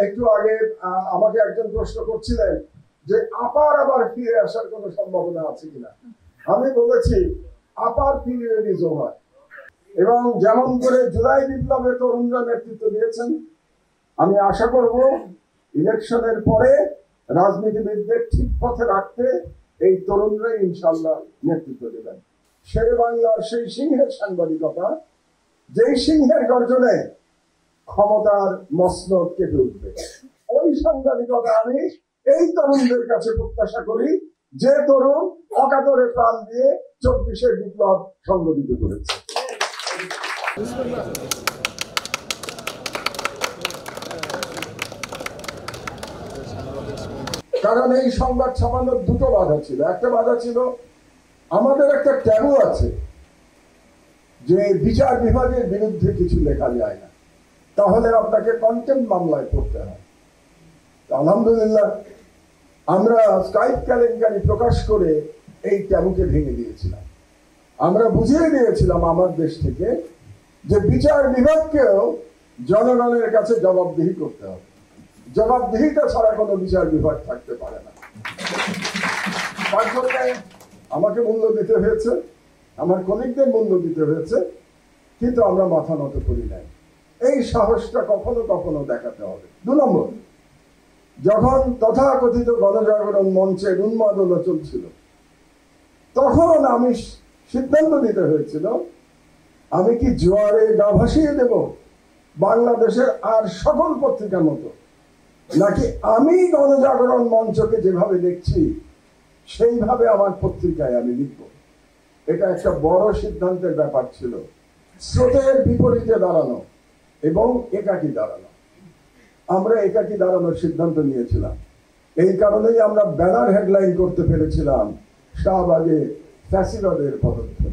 একটু আগে আমাকে একজন প্রশ্ন করছিলেন যে আপার আবার ফিরে আসার কোনো সম্ভাবনা আছে কিনা। আমি বলেছি আপার পিরিয়ড ইজ ওভার, এবং যেমন করে জুলাই বিপ্লবে তরুণরা নেতৃত্ব দিয়েছেন, আমি আশা করব ইলেকশনের পরে রাজনীতিবিদদের ঠিক পথে রাখতে এই তরুণরাই ইনশাল্লাহ নেতৃত্ব দেবেন। শেরে বাংলার সেই সিংহের সাংবাদিকতা, যেই সিংহের গর্জনে ক্ষমতার মসনদ কেঁপে উঠবে, ওই সাংবাদিকতা আমি এই তরুণদের কাছে প্রত্যাশা করি, যে তরুণ অকাতরে প্রাণ দিয়ে 24-এর বিপ্লব সংগঠিত করেছে। কারণ এই সংবাদ ছাপানোর দুটো বাধা ছিল। একটা বাধা ছিল আমাদের একটা ট্যাবু আছে যে বিচার বিভাগের বিরুদ্ধে কিছু লেখা যায় না, তাহলে আপনাকে কন্টেম্প মামলায় পড়তে হয়। আলহামদুলিল্লাহ আমরা স্কাইপ কেলেঙ্কারি প্রকাশ করে এই ট্যাবুকে ভেঙে দিয়েছিলাম। আমরা বুঝিয়ে দিয়েছিলাম আমার দেশ থেকে যে বিচার বিভাগকেও জনগণের কাছে জবাবদিহি করতে হবে। জবাবদিহিটা ছাড়া কোনো বিচার বিভাগ থাকতে পারে না। তার জন্য আমাকে মূল্য দিতে হয়েছে, আমার কলিগদের মূল্য দিতে হয়েছে, কিন্তু আমরা মাথা নত করি নাই। এই সাহসটা কখনো কখনো দেখাতে হবে। 2 নম্বর, যখন তথাকথিত গণজাগরণ মঞ্চের উন্মাদনা চলছিল, তখন আমি সিদ্ধান্ত নিতে হয়েছিল আমি কি জোয়ারে গা ভাসিয়ে দেব বাংলাদেশের আর সকল পত্রিকার মতো, নাকি আমি গণজাগরণ মঞ্চকে যেভাবে দেখছি সেইভাবে আমার পত্রিকায় আমি লিখব। এটা একটা বড় সিদ্ধান্তের ব্যাপার ছিল, স্রোতের বিপরীতে দাঁড়ানো এবং একাকী দাঁড়ানো। আমরা একাকী দাঁড়ানোর সিদ্ধান্ত নিয়েছিলাম। এই কারণেই আমরা ব্যানার হেডলাইন করতে পেরেছিলাম শাহবাগে ফ্যাসিবাদের পদক্ষেপ।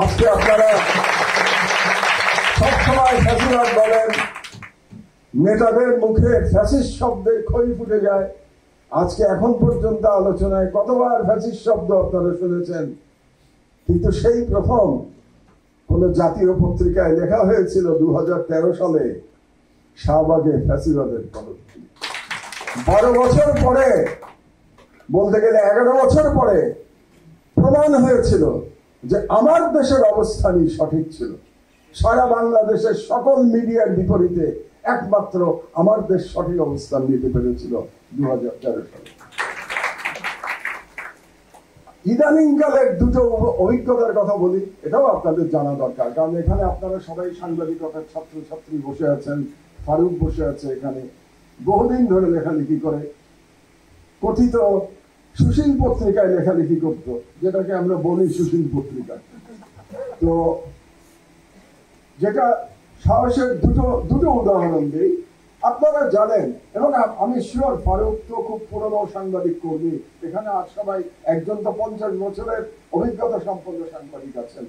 আজকে আপনারা সবসময় ফ্যাসিবাদ বলেন, নেতাদের মুখে ফ্যাসিস্ট শব্দের খই ফুটে যায়। আজকে এখন পর্যন্ত আলোচনায় কতবার ফ্যাসিস্ট শব্দ আপনারা শুনেছেন, কিন্তু সেই প্রথম কোন জাতীয় পত্রিকায় লেখা হয়েছিল 2013 সালে শাহবাগে ফ্যাসিবাদের পদক্ষেপ। 12 বছর পরে, বলতে গেলে 11 বছর পরে প্রমাণ হয়েছিল যে আমার দেশের অবস্থানই সঠিক ছিল। সারা বাংলাদেশের সকল মিডিয়ার বিপরীতে একমাত্র আমার দেশ সঠিক অবস্থান নিতে পেরেছিল 2013 সালে। ইদানিংকালের দুটো অভিজ্ঞতার কথা বলি, এটাও আপনাদের জানা দরকার, কারণ এখানে আপনারা সবাই সাংবাদিকতার ছাত্রছাত্রী বসে আছেন, ফারুক বসে আছে এখানে, বহুদিন ধরে লেখালেখি করে, কথিত সুশীল পত্রিকায় লেখালেখি করতো, যেটাকে আমরা বলি সুশীল পত্রিকা। তো যেটা সাহসের দুটো উদাহরণ দিই। আপনারা জানেন, এবং আমি শিওর ফারুক তো খুব পুরনো সাংবাদিক কর্মী, এখানে আর সবাই একজন তো 50 বছরের অভিজ্ঞতা সম্পন্ন সাংবাদিক আছেন।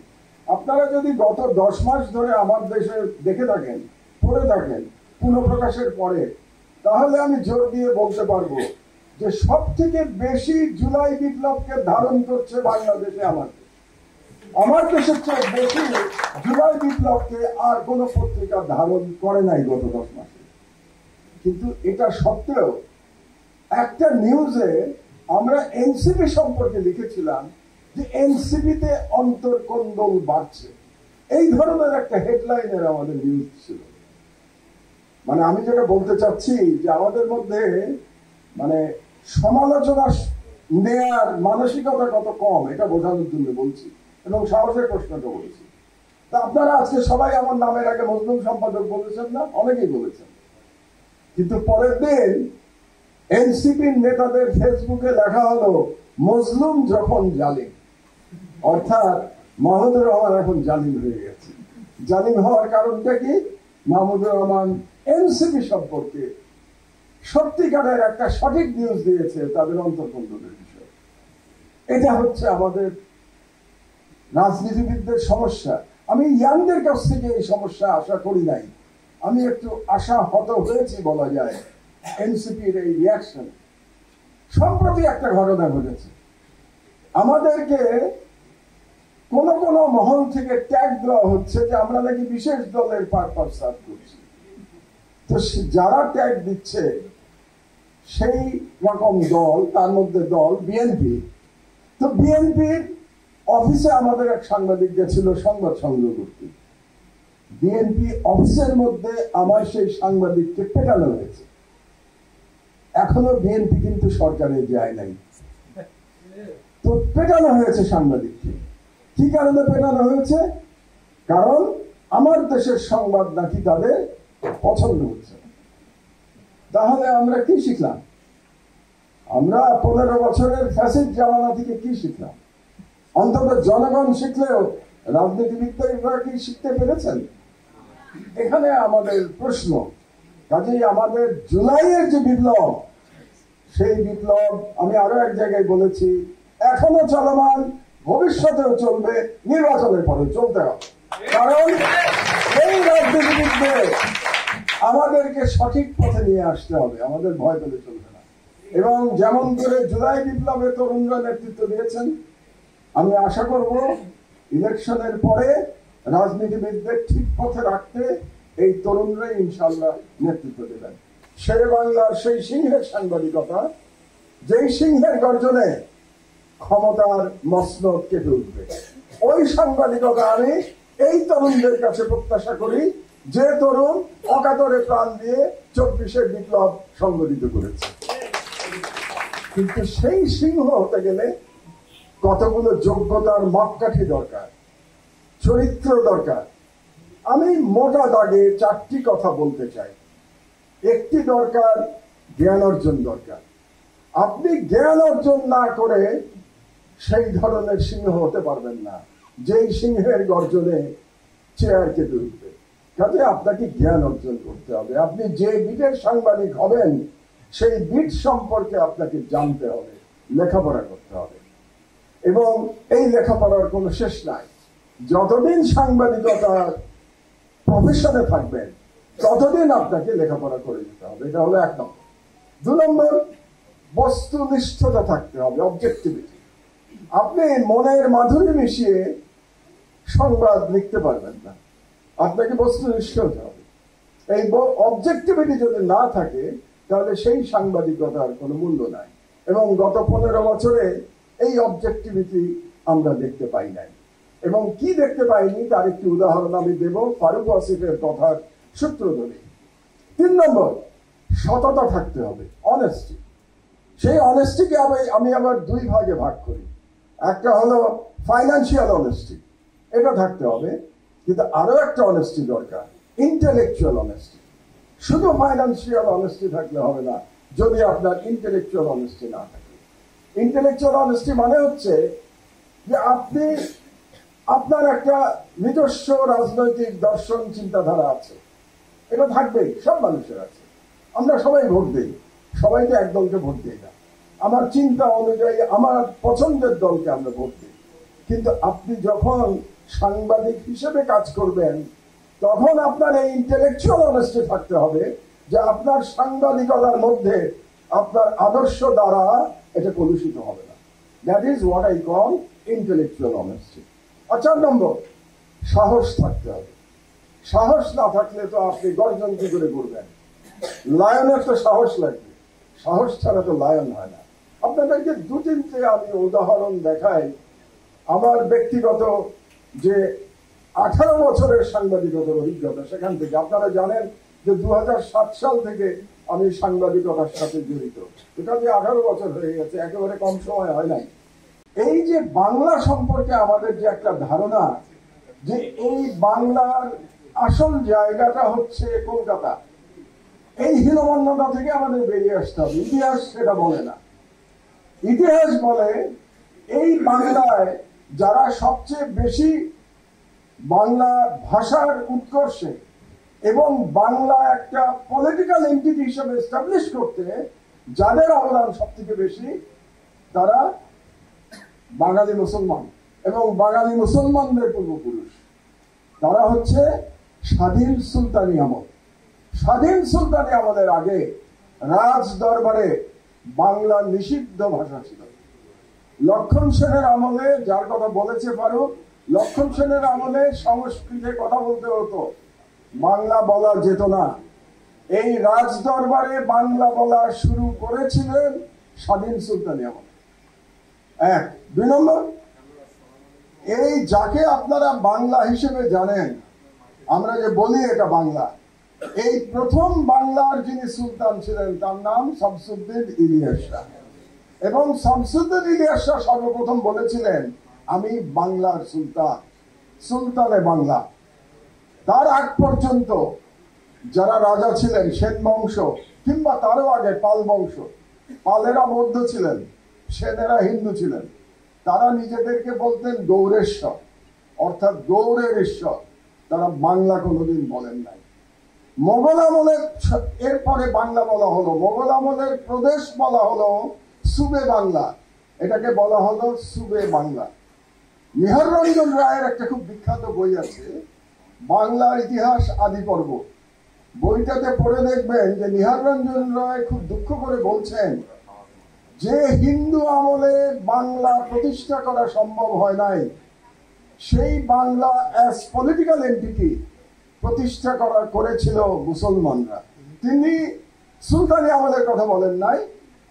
আপনারা যদি গত 10 মাস ধরে আমার দেশে দেখে থাকেন, পড়ে থাকেন পুনঃপ্রকাশের পরে, তাহলে আমি জোর দিয়ে বলতে পারবো যে সব থেকে বেশি জুলাই বিপ্লবকে ধারণ করছে বাংলাদেশে আমার দেশের চেয়ে বেশি জুলাই বিপ্লবকে আর কোন পত্রিকা ধারণ করে নাই গত 10 মাসে। কিন্তু এটা সত্ত্বেও একটা নিউজে আমরা এনসিপি সম্পর্কে লিখেছিলাম যে এনসিপিতে অন্তর্কন্দল বাড়ছে, এই ধরনের একটা হেডলাইনের আমাদের নিউজ ছিল। মানে আমি যেটা বলতে চাচ্ছি যে আমাদের মধ্যে মানে সমালোচনা নেয়ার মানসিকতা কত কম, এটা বোঝানোর জন্য বলছি, এবং সাহসের প্রশ্নটা বলছি। তা আপনারা আজকে সবাই আমার নামের আগে মজলুম সম্পাদক বলেছেন না? অনেকেই বলেছেন, কিন্তু পরের দিন এনসিপির নেতাদের ফেসবুকে লেখা হলো মজলুম যখন জালিম, অর্থাৎ মাহমুদুর রহমান এখন জালিম হয়ে গেছে। জালিম হওয়ার কারণটা কি? মাহমুদুর রহমান এনসিপি সম্পর্কে সত্যিকারের একটা সঠিক নিউজ দিয়েছে তাদের অন্তর্কন্দলের বিষয়ে। এটা হচ্ছে আমাদের রাজনীতিবিদদের সমস্যা। আমি ইয়াংদের কাছ থেকে এই সমস্যা আশা করি নাই, আমি একটু আশাহত হয়েছি বলা যায় এনসিপির এই রিয়াকশন। সম্প্রতি একটা ঘটনা ঘটেছে, আমাদেরকে কোন কোন মহল থেকে ট্যাগ দেওয়া হচ্ছে যে আমরা নাকি বিশেষ দলের পারপাস সার্ভ করছি। তো যারা ট্যাগ দিচ্ছে সেই রকম দল, তার মধ্যে দল বিএনপি। তো বিএনপির অফিসে আমাদের এক সাংবাদিক গেছিল সংবাদ সংগ্রহ করতে। বিএনপি অফিসের মধ্যে আমার সেই সাংবাদিককে পেটানো হয়েছে। এখনো বিএনপি কিন্তু সরকারে যায় নাই, তো পেটানো হয়েছে সাংবাদিককে। কি কারণে পেটানো হয়েছে? কারণ আমার দেশের সংবাদ নাকি তাদের পছন্দ হচ্ছে। তাহলে আমরা কি শিখলাম? আমরা 15 বছরের ফ্যাসিস্ট জামানা থেকে কি শিখলাম? অন্তত জনগণ শিখলেও রাজনীতিবিদরা কি শিখতে পেরেছেন? এখানে আমাদের প্রশ্ন। কাজেই আমাদের জুলাইয়ের যে বিপ্লব, সেই বিপ্লব আমি আরো এক জায়গায় বলেছি এখনো চলমান, ভবিষ্যতেও চলবে, নির্বাচনের পরে চলতে হবে। কারণ এই রাজনীতিবিদদের আমাদেরকে সঠিক পথে নিয়ে আসতে হবে, আমাদের ভয় পেলে চলবে না। এবং যেমন করে জুলাই বিপ্লবে তরুণরা নেতৃত্ব দিয়েছেন, আমি আশা করব ইলেকশনের পরে রাজনীতিবিদদের ঠিক পথে রাখতে এই তরুণরাই ইনশাল্লাহ নেতৃত্ব দেবেন। শেরে বাংলার সেই সিংহের সাংবাদিকতা, যেই সিংহের গর্জনে ক্ষমতার মসনদ কেঁপে উঠবে, ওই সাংবাদিকতা আমি এই তরুণদের কাছে প্রত্যাশা করি, যে তরুণ অকাতরে প্রাণ দিয়ে 24-এর বিপ্লব সংগঠিত করেছে। কিন্তু সেই সিংহ হতে গেলে কতগুলো যোগ্যতার মাপকাঠি দরকার, চরিত্র দরকার। আমি মোটা দাগে 4টি কথা বলতে চাই। একটি দরকার, জ্ঞান অর্জন দরকার। আপনি জ্ঞান অর্জন না করে সেই ধরনের সিংহ হতে পারবেন না, যেই সিংহের গর্জনে চেয়ার কেঁপে উঠবে। কাজে আপনাকে জ্ঞান অর্জন করতে হবে। আপনি যে বিটের সাংবাদিক হবেন, সেই বিট সম্পর্কে আপনাকে জানতে হবে, লেখাপড়া করতে হবে। এবং এই লেখাপড়ার কোনো শেষ নাই। যতদিন সাংবাদিকতার প্রফেশনে থাকবেন, ততদিন আপনাকে লেখাপড়া করে যেতে হবে। এটা হলো 1 নম্বর। 2 নম্বর, বস্তুনিষ্ঠতা থাকতে হবে, অবজেক্টিভিটি। আপনি মনের মাধুরী মিশিয়ে সংবাদ লিখতে পারবেন না, আপনাকে বস্তুনিষ্ঠ হতে হবে। এই অবজেক্টিভিটি যদি না থাকে, তাহলে সেই সাংবাদিকতার কোনো মূল্য নাই। এবং গত 15 বছরে এই অবজেক্টিভিটি আমরা দেখতে পাই নাই। এবং কি দেখতে পাইনি তার একটি উদাহরণ আমি দেব, ফারুক ওয়াসিফের কথার সূত্র ধরে। 3 নম্বর, সততা থাকতে হবে, অনেস্টি। সেই অনেস্টিকে আমি আবার 2 ভাগে ভাগ করি। একটা হলো ফাইন্যান্সিয়াল অনেস্টি, এটা থাকতে হবে। কিন্তু আরো একটা অনেস্টি দরকার, ইন্টেলেকচুয়াল অনেস্টি। শুধু ফাইন্যান্সিয়াল অনেস্টি থাকলে হবে না যদি আপনার ইন্টেলেকচুয়াল অনেস্টি না থাকে। ইন্টেলেকচুয়াল অনেস্টি মানে হচ্ছে যে আপনি, আপনার একটা নিজস্ব রাজনৈতিক দর্শন, চিন্তাধারা আছে। এটা থাকবেই, সব মানুষের আছে। আমরা সবাই ভোট দিই, সবাইকে এক দলকে ভোট দিই না। আমার চিন্তা অনুযায়ী আমার পছন্দের দলকে আমরা ভোট দিই। কিন্তু আপনি যখন সাংবাদিক হিসেবে কাজ করবেন, তখন আপনার এই ইন্টেলেকচুয়াল অনেস্টি থাকতে হবে যে আপনার সাংবাদিকতার মধ্যে আপনার আদর্শ দ্বারা এটা কলুষিত হবে না। That is what I call intellectual honesty. 4 নম্বর, সাহস থাকতে হবে। সাহস না থাকলে তো আপনি গর্জন কি করে করবেন? লায়নের তো সাহস লাগবে, সাহস ছাড়া তো লায়ন হয় না। আপনাদেরকে 2-3টে আমি উদাহরণ দেখাই আমার ব্যক্তিগত যে 18 বছরের সাংবাদিকতার অভিজ্ঞতা, সেখান থেকে। আপনারা জানেন যে 2007 সাল থেকে আমি সাংবাদিকতার সাথে জড়িত। এটা যে 18 বছর হয়ে গেছে, একেবারে কম সময় হয় নাই। এই যে বাংলা সম্পর্কে আমাদের যে একটা ধারণা, যে এই বাংলার আসল জায়গাটা হচ্ছে কলকাতা, এই হীনমন্যতা থেকে আমাদের বেরিয়ে আসতে হবে। ইতিহাস সেটা বলে না। ইতিহাস বলে এই বাংলায় যারা সবচেয়ে বেশি বাংলা ভাষার উৎকর্ষে এবং বাংলা একটা পলিটিক্যাল এন্টিটি হিসেবে এস্টাবলিশ করতে যাদের অবদান সব থেকে বেশি, তারা বাঙালি মুসলমান এবং বাঙালি মুসলমানদের পূর্বপুরুষ। তারা হচ্ছে স্বাধীন সুলতানি আমল। স্বাধীন সুলতানি আমলের আগে রাজ দরবারে বাংলা নিষিদ্ধ ভাষা ছিল। লক্ষণ সেনের আমলে, যার কথা বলেছে ফারুক, লক্ষণ সেনের আমলে সংস্কৃতে কথা বলতে হতো, বাংলা বলা যেত না। এই রাজ দরবারে বাংলা বলা শুরু করেছিলেন স্বাধীন সুলতানি আমলে। এক। দুই নম্বর, এই যাকে আপনারা বাংলা হিসেবে জানেন, আমরা যে বলি এটা বাংলা, এই প্রথম বাংলার যিনি সুলতান ছিলেন তার নাম শামসুদ্দিন ইলিয়াস শাহ। এবং শামসুদ্দিন ইলিয়াস শাহ সর্বপ্রথম বলেছিলেন আমি বাংলার সুলতান, সুলতানে বাংলা। তার আগ পর্যন্ত যারা রাজা ছিলেন সেন বংশ কিংবা তারও আগে পাল বংশ, পালেরা বৌদ্ধ ছিলেন, সেনেরা হিন্দু ছিলেন, তারা নিজেদেরকে বলতেন গৌরেশ্বর, অর্থাৎ গৌরের ঈশ্বর। তারা বাংলা কোনোদিন বলেন নাই। মোগল আমলের এরপরে বাংলা বলা হলো, মোগল আমলের প্রদেশ বলা হলো সুবে বাংলা, এটাকে বলা হলো সুবে বাংলা। নিহার রঞ্জন রায়ের একটা খুব বিখ্যাত বই আছে, বাংলার ইতিহাস আদি পর্ব। বইটাতে পড়ে দেখবেন যে নিহার রঞ্জন রায় খুব দুঃখ করে বলছেন যে হিন্দু আমলে বাংলা প্রতিষ্ঠা করা সম্ভব হয় নাই, সেই বাংলা অ্যাজ পলিটিক্যাল এন্টিটি প্রতিষ্ঠা করেছিল মুসলমানরা। তিনি সুলতানি আমলের কথা বলেন নাই,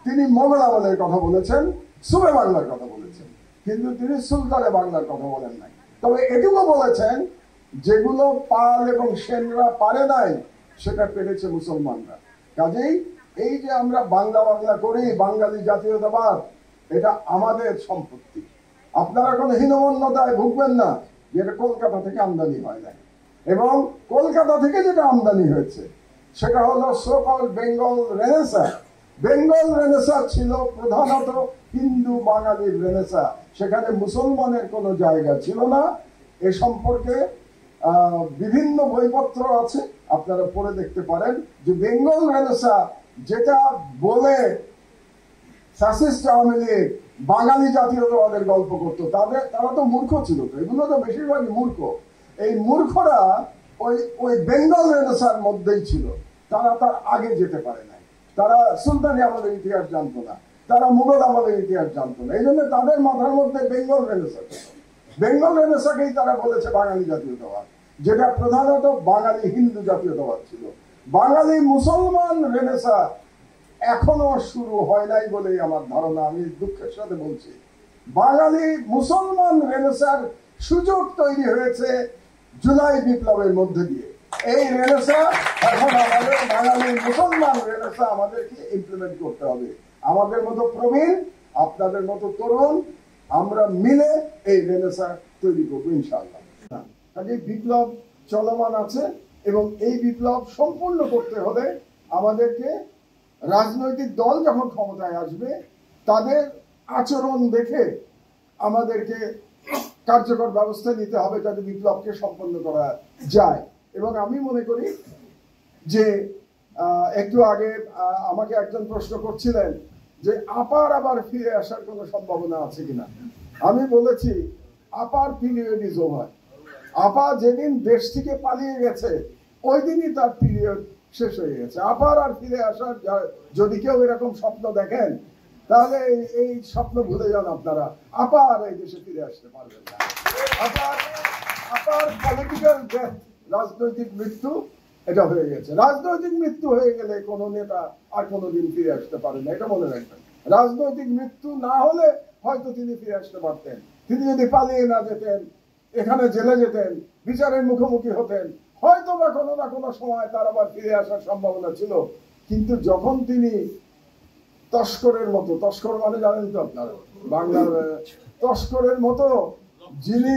তিনি মোগল আমলের কথা বলেছেন, সুবে বাংলার কথা বলেছেন, কিন্তু তিনি সুলতানে বাংলার কথা বলেন নাই। তবে এটুকু বলেছেন যেগুলো পাল এবং সেনরা পারে নাই সেটা পেরেছে মুসলমানরা। কাজেই এই যে আমরা বাংলা বাংলা করি, বাঙালি জাতীয়তাবাদ, এটা আমাদের সম্পত্তি। আপনারা কোনো হীনমন্যতায় ভুগবেন না যে এটা কলকাতা থেকে আমদানি হয় না। এবং কলকাতা থেকে যেটা আমদানি হয়েছে সেটা হলো so-called Bengal Renaissance. Bengal Renaissance ছিল প্রধানত হিন্দু বাঙালির রেনেসা, সেখানে মুসলমানের কোনো জায়গা ছিল না। এ সম্পর্কে বিভিন্ন বইপত্র আছে, আপনারা পড়ে দেখতে পারেন যে বেঙ্গল রেনেসা যেটা বলে ফ্যাসিস্ট আওয়ামী লীগ বাঙালি জাতীয়তাবাদের গল্প করতো, তারা তো মূর্খ ছিল, তো এগুলো তো বেশিরভাগই মূর্খ। এই মূর্খরা ওই বেঙ্গল রেনেসার মধ্যেই ছিল, তারা তার আগে যেতে পারে নাই। তারা সুলতানি আমলের ইতিহাস জানতো না, তারা মুঘল আমলের ইতিহাস জানতো না, এই জন্য তাদের মাথার মধ্যে বেঙ্গল রেনেসা ছিল। বেঙ্গল রেনেসাকেই তারা বলেছে বাঙালি জাতীয়তাবাদ, যেটা প্রধানত বাঙালি হিন্দু জাতীয়তাবাদ ছিল। বাঙালি মুসলমান রেনেসা এখনো শুরু হয় নাই বলেই আমার ধারণা। আমি দুঃখের সাথে বলছি, বাঙালি মুসলমান রেনেসার সুযোগ তৈরি হয়েছে জুলাই বিপ্লবের মধ্যে দিয়ে। এই রেনেসা এখন আমাদের বাঙালি মুসলমান রেনেসা আমাদেরকে ইমপ্লিমেন্ট করতে হবে। আমাদের মতো প্রবীণ, আপনাদের মতো তরুণ, আমরা মিলে এই রেনেসা তৈরি করবো ইনশাআল্লাহ। কাজে বিপ্লব চলমান আছে এবং এই বিপ্লব সম্পূর্ণ করতে হলে আমাদেরকে রাজনৈতিক দল যখন ক্ষমতায় আসবে তাদের আচরণ দেখে আমাদেরকে কার্যকর ব্যবস্থা নিতে হবে যাতে বিপ্লবকে সম্পন্ন করা যায়। এবং আমি মনে করি যে একটু আগে আমাকে একজন প্রশ্ন করছিলেন যে আপার আবার ফিরে আসার কোনো সম্ভাবনা আছে কিনা। আমি বলেছি আপার পিরিয়ড ইজ ওভার। আপা যেদিন দেশ থেকে পালিয়ে গেছে ওই দিনই তার পিরিয়ড শেষ হয়ে গেছে। আপার আর ফিরে আসার যদি কেউ এরকম স্বপ্ন দেখেন তাহলে এই স্বপ্ন ভুলে যান আপনারা। আপা আর এই দেশে ফিরে আসতে পারবেন না। আপার পলিটিক্যাল ডেথ, রাজনৈতিক মৃত্যু, এটা হয়ে গেছে। রাজনৈতিক মৃত্যু হয়ে গেলে কোন নেতা আর কোনোদিন ফিরে আসতে পারে না, এটা মনে রাখবেন। রাজনৈতিক মৃত্যু না হলে হয়তো তিনি ফিরে আসতে পারতেন। তিনি যদি পালিয়ে না যেতেন, এখানে জেলে যেতেন, বিচারের মুখোমুখি হতেন, হয়তো বা কোনো না কোনো সময় তার আবার ফিরে আসার সম্ভাবনা ছিল। কিন্তু যখন তিনি তস্করের মতো, তস্কর মানে জানেন তো আপনারা বাংলার, তস্করের মতো যিনি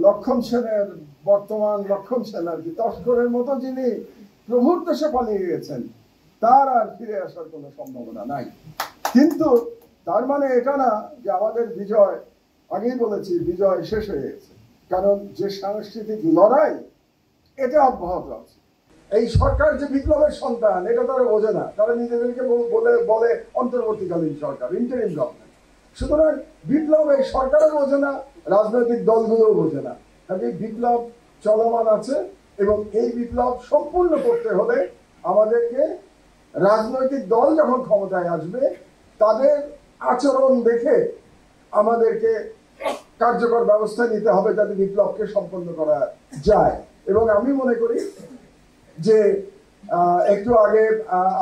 লক্ষণ সেনের, বর্তমান লক্ষণ সেন আর কি, তস্করের মতো যিনি প্রভুর দেশে পালিয়ে গেছেন, তার আর ফিরে আসার কোনো সম্ভাবনা নাই। কিন্তু তার মানে এটা না যে আমাদের বিজয়, আগেই বলেছি বিজয় শেষ হয়ে গেছে। কারণ যে সাংস্কৃতিক লড়াই এটা অব্যাহত আছে। এই সরকার যে বিপ্লবের সন্তান এটা তারা বোঝে না, তারা নিজেদেরকে বলে অন্তর্বর্তীকালীন সরকার, ইন্টারিম গভর্নমেন্ট। সুতরাং বিপ্লব এই সরকারও বোঝে না, রাজনৈতিক দলগুলোও বোঝে না। কাজে বিপ্লব চলমান আছে এবং এই বিপ্লব সম্পূর্ণ করতে হলে আমাদেরকে রাজনৈতিক দল যখন ক্ষমতায় আসবে তাদের আচরণ দেখে আমাদেরকে কার্যকর ব্যবস্থা নিতে হবে যাতে বিপ্লবকে সম্পন্ন করা যায়। এবং আমি মনে করি যে একটু আগে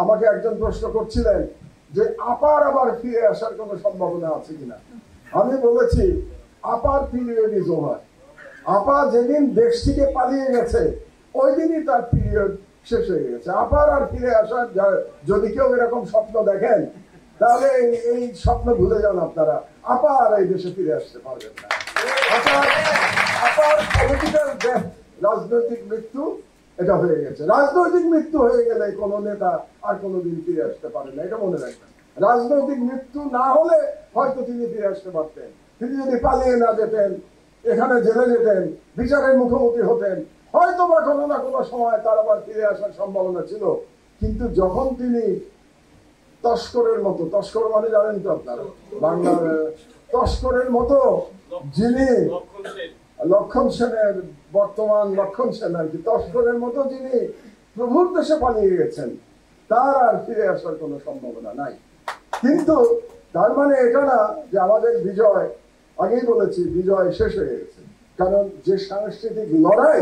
আমাকে একজন প্রশ্ন করছিলেন যে আপার আবার ফিরে আসার কোনো সম্ভাবনা আছে কিনা। আমি বলেছি আপার পিরিয়ড ইজ ওভার। আপা যেদিন দেশ থেকে পালিয়ে গেছে ওই দিনই তার পিরিয়ড শেষ হয়ে গেছে। আপার আর ফিরে আসার যদি কেউ এরকম স্বপ্ন দেখেন তাহলে এই স্বপ্ন ভুলে যান আপনারা। আপা আর এই দেশে ফিরে আসতে পারবেন না। আপার পলিটিক্যাল ডেথ, রাজনৈতিক মৃত্যু, এটা হয়ে গেছে। রাজনৈতিক মৃত্যু হয়ে গেলে কোন নেতা আর কোনোদিন ফিরে আসতে পারে না, এটা মনে রাখবেন। রাজনৈতিক মৃত্যু না হলে হয়তো তিনি ফিরে আসতে পারতেন। তিনি যদি পালিয়ে না যেতেন, এখানে জেলে যেতেন, বিচারের মুখোমুখি হতেন, হয়তো বা কোনো না কোনো সময় তার আবার ফিরে আসার সম্ভাবনা ছিল। কিন্তু যখন তিনি তস্করের মতো, তস্কর মানে জানেন তো আপনারা বাংলার, তস্করের মতো যিনি লক্ষণ সেনের, বর্তমান লক্ষণ সেন আর কি, তস্করের মতো যিনি প্রভুর দেশে পালিয়ে গেছেন, তার আর ফিরে আসার কোনো সম্ভাবনা নাই। কিন্তু তার মানে এটা না যে আমাদের বিজয়, আগেই বলেছি বিজয় শেষ হয়ে গেছে। কারণ যে সাংস্কৃতিক লড়াই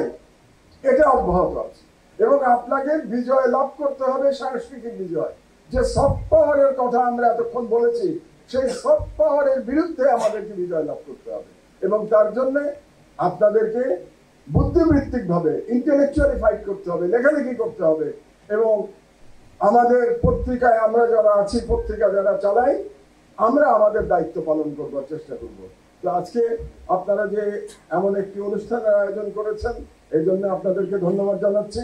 এটা অব্যাহত আছে এবং আপনাকে বিজয় লাভ করতে হবে, সাংস্কৃতিক বিজয়। যে সফট পাওয়ারের কথা আমরা এতক্ষণ বলেছি, সেই সফট পাওয়ারের বিরুদ্ধে আমাদেরকে বিজয় লাভ করতে হবে এবং তার জন্য আপনাদেরকে বুদ্ধিবৃত্তিক ভাবে ইন্টেলেকচুয়ালি ফাইট করতে হবে, লেখালেখি করতে হবে এবং আমাদের পত্রিকায় আমরা যারা আছি, পত্রিকা যারা চালাই, আমরা আমাদের দায়িত্ব পালন করবার চেষ্টা করব। তো আজকে আপনারা যে এমন একটি অনুষ্ঠানের আয়োজন করেছেন এই জন্য আপনাদেরকে ধন্যবাদ জানাচ্ছি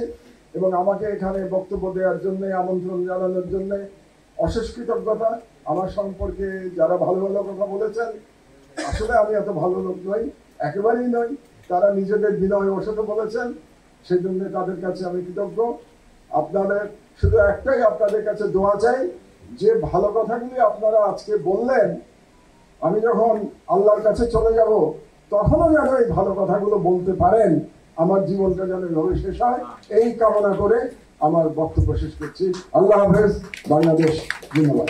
এবং আমাকে এখানে বক্তব্য দেওয়ার জন্য, আমন্ত্রণ জানানোর জন্য অশেষ কৃতজ্ঞতা। আমার সম্পর্কে যারা ভালো ভালো কথা বলেছেন, আসলে আমি এত ভালো লোক নই, একেবারেই নই। তারা নিজেদের বিনয় ওষুধ বলেছেন, সেই জন্য তাদের কাছে আমি কৃতজ্ঞ। আপনাদের শুধু একটাই আপনাদের কাছে দোয়া চাই যে ভালো কথাগুলি আপনারা আজকে বললেন, আমি যখন আল্লাহর কাছে চলে যাব তখনও যেন এই ভালো কথাগুলো বলতে পারেন, আমার জীবনটা যেন এভাবে শেষ হয়, এই কামনা করে আমার বক্তব্য শেষ করছি। আল্লাহ হাফেজ, বাংলাদেশ জিন্দাবাদ।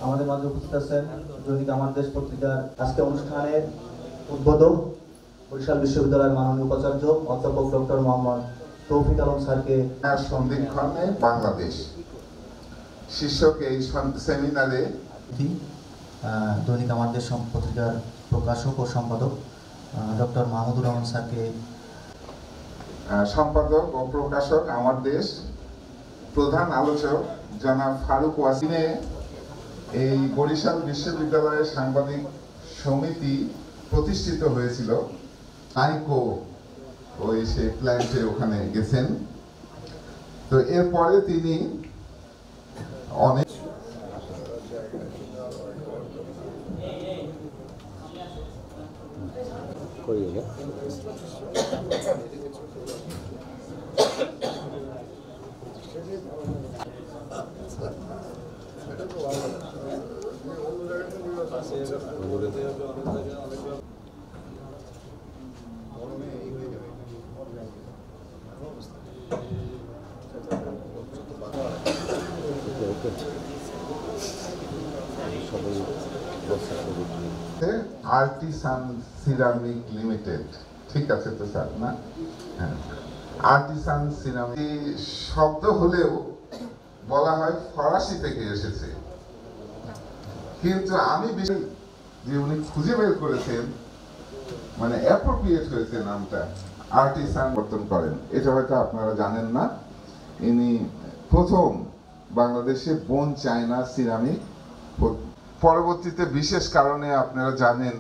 আমাদের মাঝে উপস্থিত আছেন দৈনিক আমার দেশ পত্রিকার আজকে অনুষ্ঠানের উদ্বোধক বরিশাল বিশ্ববিদ্যালয়ের মাননীয় উপাচার্য অধ্যাপক ডক্টর মোহাম্মদ তৌফিক আলম স্যারকে। সন্ধিক্ষণে বাংলাদেশ শীর্ষক এই সেমিনারে দৈনিক আমার দেশ পত্রিকার প্রকাশক ও সম্পাদক ডক্টর মাহমুদুর রহমান স্যারকে, সম্পাদক ও প্রকাশক আমার দেশ, প্রধান আলোচক জনাব ফারুক ওয়াসিনে, এই বরিশাল বিশ্ববিদ্যালয়ের সাংবাদিক সমিতি প্রতিষ্ঠিত হয়েছিল। আইকো ওই সে প্ল্যান্টে ওখানে গেছেন। তো এরপরে তিনি অনেক আর্টিসান সিরামিক লিমিটেড, ঠিক আছে তো স্যার না? হ্যাঁ, আর্টিসান সিরামিক শব্দ হলেও বলা হয় ফরাসি থেকে এসেছে, কিন্তু আমি যে উনি খুঁজে বের করেছেন মানে অ্যাপ্রোপ্রিয়েট হয়েছে নামটা, আর্টিসান বর্তন করেন, এটা হয়তো আপনারা জানেন না। ইনি প্রথম বাংলাদেশে বোন চায়না সিরামিক, পরবর্তীতে বিশেষ কারণে আপনারা জানেন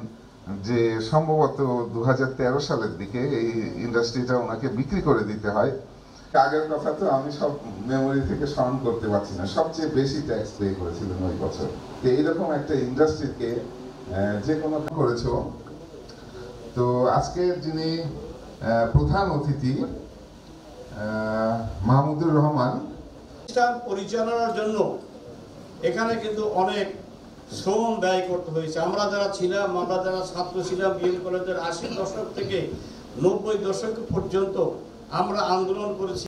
যে সম্ভবত 2013 সালের দিকে এই ইন্ডাস্ট্রিটা ওনাকে বিক্রি করে দিতে হয়। আগের কথা তো আমি সব মেমোরি থেকে স্মরণ করতে পারছি না, সবচেয়ে বেশি ট্যাক্স পে করেছিলেন ওই বছর। তো এইরকম একটা ইন্ডাস্ট্রিকে যে কোনো করেছো। তো আজকে যিনি প্রধান অতিথি মাহমুদুর রহমান, প্রতিষ্ঠান পরিচালনার জন্য এখানে কিন্তু অনেক শ্রম ব্যয় করতে হয়েছে। আমরা যারা ছাত্র ছিলাম বিএম কলেজের 80 দশক থেকে 90 দশক পর্যন্ত আমরা আন্দোলন করেছি।